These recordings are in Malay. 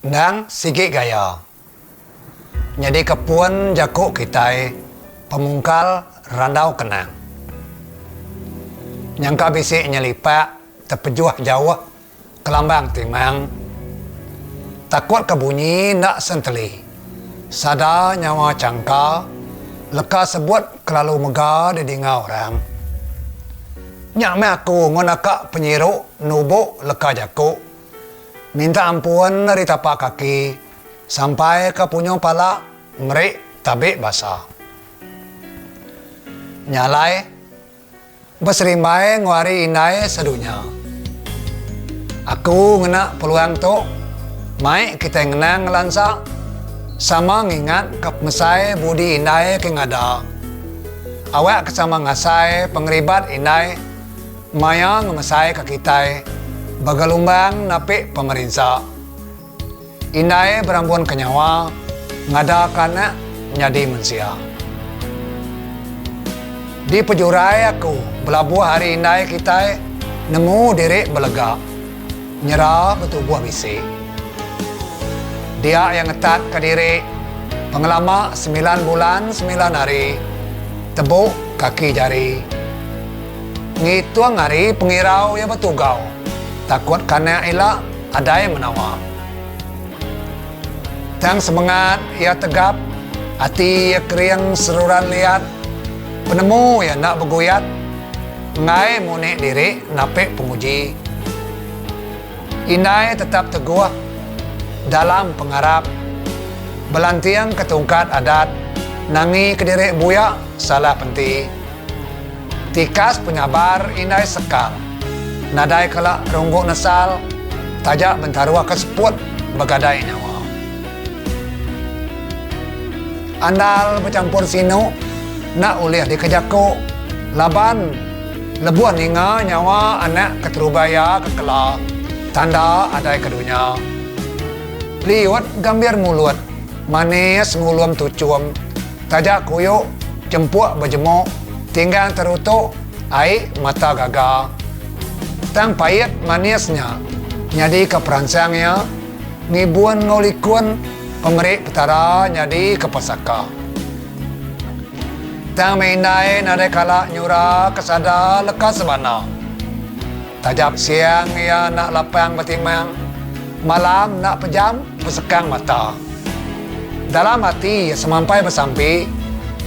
Nang sigi gaya. Jadi kepun jakuk kitai pemungkal randau kenang. Nyangka bisik nyelipak terpejuah jauh kelambang timang. Takut kebunyi nak senteli. Sada nyawa cangka leka sebut kelalu megah di dingau orang. Nyak me aku ngonaka penyiruk nubuk leka jakuk. Minta ampun dari tapak kaki sampai ke punyo pala ngerik tabik basah. Nyalai berserimai nguari inai sedunya. Aku ngena peluang tu mai kita ngenang ngelansa sama ngingat kap mesai budi inai ke ngada. Awak kesama ngasai pengeribat inai maya ngemesai ke kitai bagalumbang napik pemerintah. Inai berambun kenyawa ngada kana nyadi mensia. Di pejurai aku belabuh hari inai kita nemu diri belega nyerah betubuh bisi. Dia yang ngetat ke diri pengelama 9 bulan 9 hari tebuk kaki jari. Ngituang hari pengirau ya betugau takut karena ila ada yang menawar. Tang semangat ia tegap, hati ia keriang seruran liat, penemu yang nak bergoyat, ngai munik diri napik penguji. Inai tetap teguh dalam pengharap, belantiang ketungkat adat, nangi ke diri buya salah penti. Tikas penyabar inai sekal, nadai kelak ronggok nesal, tajak bentarua keseput begadai nyawa. Andal bercampur sinu, nak ulih di kejako, laban lebuan ninga nyawa anak keterubaya kekela, tanda adai kedunya. Liwat gambir mulut, manis ngulum tucum, tajak kuyuk, jempuk berjemuk, tinggal terutuk, air mata gagal. Tang payet manisnya, nyadi ke perangsangnya, ngibuan ngolikun, pemerik petara nyadi ke pasaka. Tang mainai nadai kala nyura kesada lekas sebana. Tajap siang ia nak lapang betimang, malam nak pejam bersekang mata. Dalam hati semampai bersampi,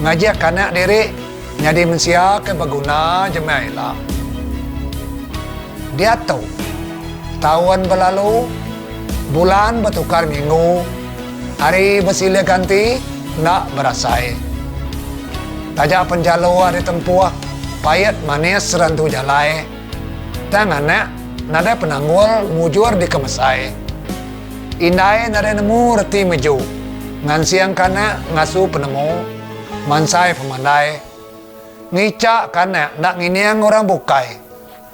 ngajak kanak diri nyadi mensia ke baguna jemailah. Dia tahu tahun berlalu, bulan bertukar minggu, hari bersilih ganti nak berasai. Tajak penjalo hari tempuh, payat manis serantu jalai. Tang anak nada penanggul mujur di kemesai. Indai nada nemu reti meju, ngan siang kana ngasu penemu, mansai pemandai. Ngicak kana nak nginiang orang bukai.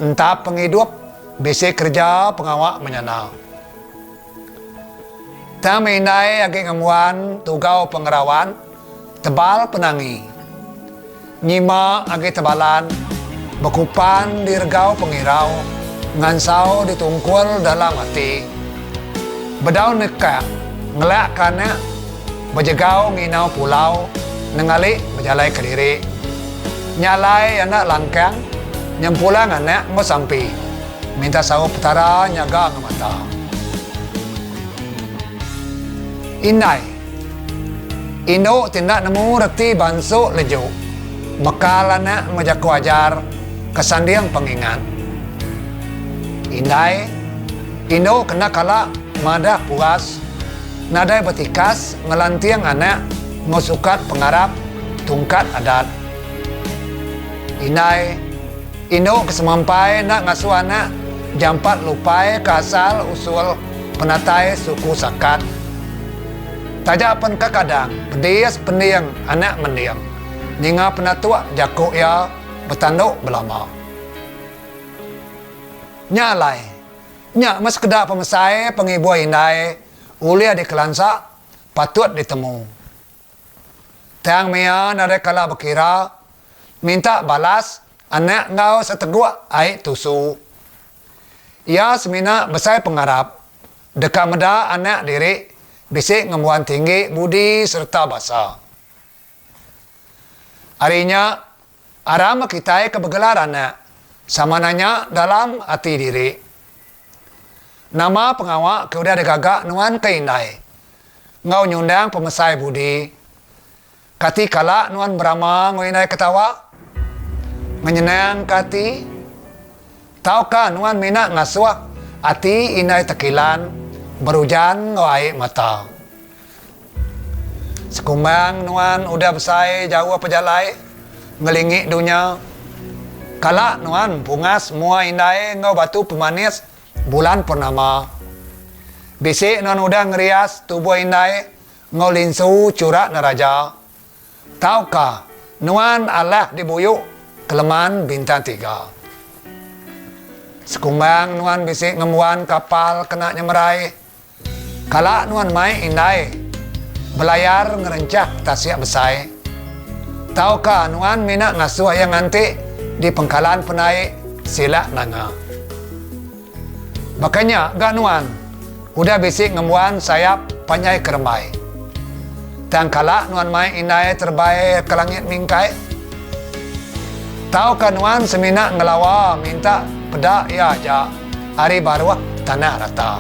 Entah penghidup, besi kerja pengawak menyenang. Tang mindai agi ngamuan, tugau pengerawan, tebal penangi. Nyima agi tebalan, bekupan dirgau pengirau, ngansau ditungkul dalam hati. Bedau nekak, ngelak kana, bejegau nginau pulau, nengalik berjalai ke diri. Nyalai anak langkang, nyempulang anak ngo sampai minta sawo petara nyaga ngemata. Inai Indo tindak nemu reti bansuk lejo bekal anak ngejak wajar kesandiang pengingat. Inai Indo kena kala madah puas nadai betikas ngelantiang anak ngosukat pengarap tungkat adat. Inai Indo kesemampai nak ngasuh anak jampat lupai kasal usul penatai suku sakat. Tajak pen kadang pedias pendiang anak mendiang. Ninga penatua jakuk ya bertanduk belama. Nyalai. Nyak mas kedak pemesai pengibu indai ulia di kelansa patut ditemu. Tang mea nada kala berkira minta balas anak ngau seteguk air tusu. Ia semina besai pengarap Dekat meda anak diri bisik ngembuan tinggi budi serta bahasa. Harinya aram kita kebegelaran sama nanya dalam hati diri. Nama pengawak ke udah degagak nuan keindai. Ngau nyundang pemesai budi. Kati kala nuan berama ngoindai ketawa. Menyenang kati. Taukah nuan minat ngasuak hati inai tekilan berujan ngawai mata. Sekumbang nuan udah besai jauh apa jalai ngelingi dunia. Kala nuan pungas mua indai ngau batu pemanis bulan purnama. Bisik nuan udah ngerias tubuh indai ngau linsu curak neraja. Taukah nuan Allah dibuyuk kelemahan bintang 3. Sekumbang nuan bisik ngemuan kapal kena nyemerai. Kala nuan mai indai belayar ngerencah tasiak besai. Taukah nuan minat ngasuh yang nanti di pengkalan penai silak nanga. Makanya gak nuan udah bisik ngemuan sayap panyai kerembai. Dan kala nuan mai indai terbaik ke langit mingkai. Taukah nuan semina ngelawa minta pedak ya aja hari baruah tanah rata.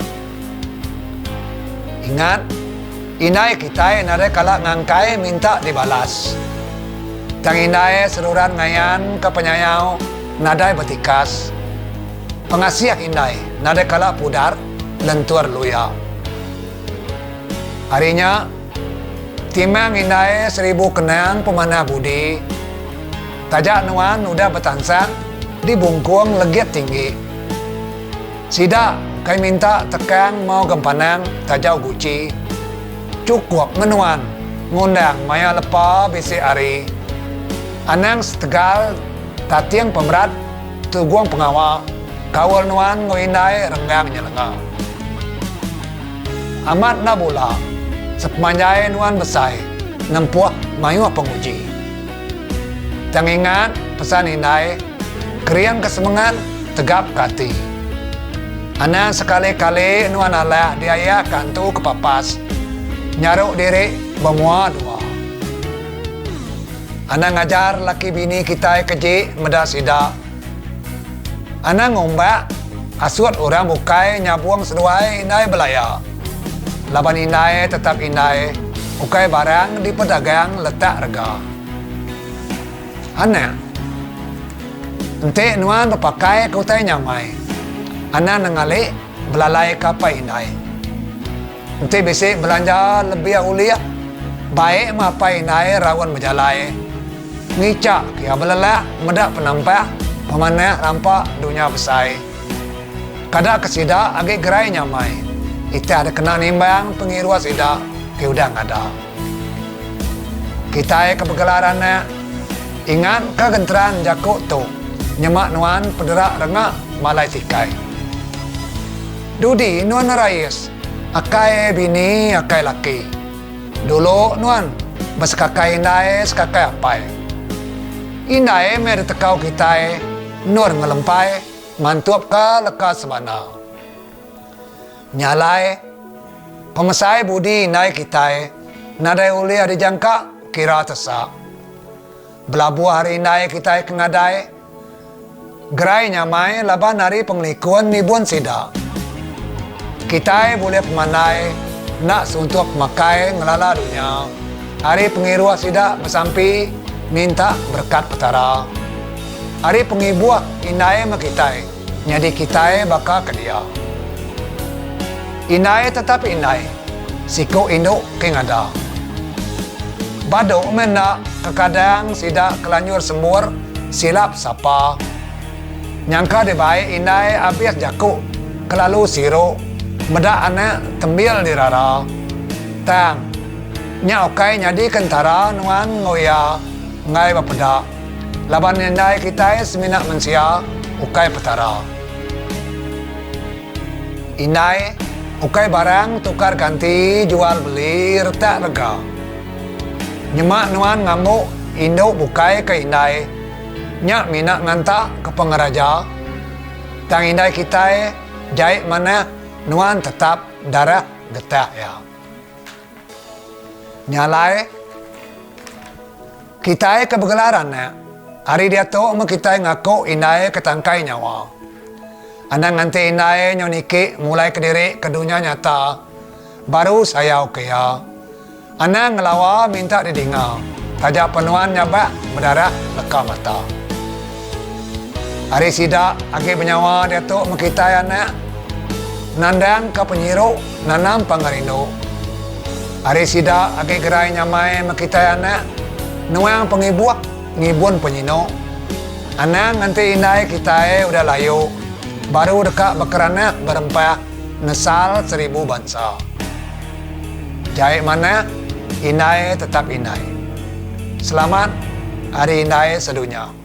Ingat, inai kita nare kala ngangkai minta dibalas. Tang inai seruran ngayan ke penyayau nadai betikas. Pengasih inai nare kala pudar lentuar luya. Harinya timang inai 1000 kenang pemanah budi. Tajak nuan udah betansang di bungkung legit tinggi. Sida kai minta tekan mau gempanang tajau guci. Cukup menuan ngundang maya lepa bisi ari. Anang setegal tatiang pemerat tuguang pengawa. Kawal nuan ngoindai renggang nyelenga. Amat na bula sepanjai nuan besai nempuah mayu penguji. Tang ingat pesan indai kriang kesemengan tegap kati. Ana sekali-kali nuan Allah diaya kantu kepapas. Nyaruk diri bemua dua. Ana ngajar laki bini kita keji meda sida. Ana ngombak asuat orang bukai nyabuang seduai indai belaya. Laban indai tetap indai. Ukai barang di pedagang letak rega. Ana ente nuan berpakai kutai nyamai. Ana nangalik belalai kapai indai. Ente bisik belanja lebih uliah. Baik mapai indai rawan berjalai. Ngicak kia belalak medak penampak pemanah rampak dunia besai. Kada kesida agak gerai nyamai. Ita ada kena nimbang pengirua sida ke udang ada. Kita kebegelarannya ingat kegentran jakuk tu nyemak nuan pederak rengak malai tikai. Dudi nuan rais akai bini akai laki. Dulu nuan berskakai indai skakai apai. Indai mer tekau kita nur ngelempai mantuap ke lekas sebana. Nyalai pemesai budi indai kita nadai uli ada jangka kira tesak. Belabuh hari indai kita kengadai. Gerai nyamai laban hari penglikuan nibun sida. Kita boleh pemandai nak suntuk makai ngelala dunia. Hari pengirua sida bersampi minta berkat petara. Hari pengibuah indai makitai. Jadi kita bakal ke dia. Indai tetap indai. Siku induk kengada. Baduk mena kekadang sida kelanyur sembur silap sapa. Nyangka de baik indai abias jaku kelalu siro meda anak tembil di rara. Tang nyaokai nyadi kentara nuan ngoya ngai bapeda. Laban indai kita seminak mensia ukai petara. Indai ukai barang tukar ganti jual beli retak lega. Nyemak nuan ngamuk induk bukai ke indai. Nyak minat nganta ke pengeraja. Tang indai kita jahit mana nuan tetap darah getah ya. Nyalai kita kebegelaran ya. Hari dia tu kita ngaku inai ketangkai nyawa. Anang nanti inai nyoniki mulai ke diri ke dunia nyata. Baru saya oke ya. Anang ngelawa minta didingal. Taja penuan nyabak berdarah leka mata. Hari sidak agi penyawa dia tu kita anak nandang ke penyiru nanam pangarindo. Hari sidak agi gerai nyamai makita anak nuang pengibuak ngibun penyino. Anang nanti indai kita udah layu. Baru dekat bekerana berempah nesal 1000 bangsa. Jai mana indai tetap indai. Selamat hari indai sedunia.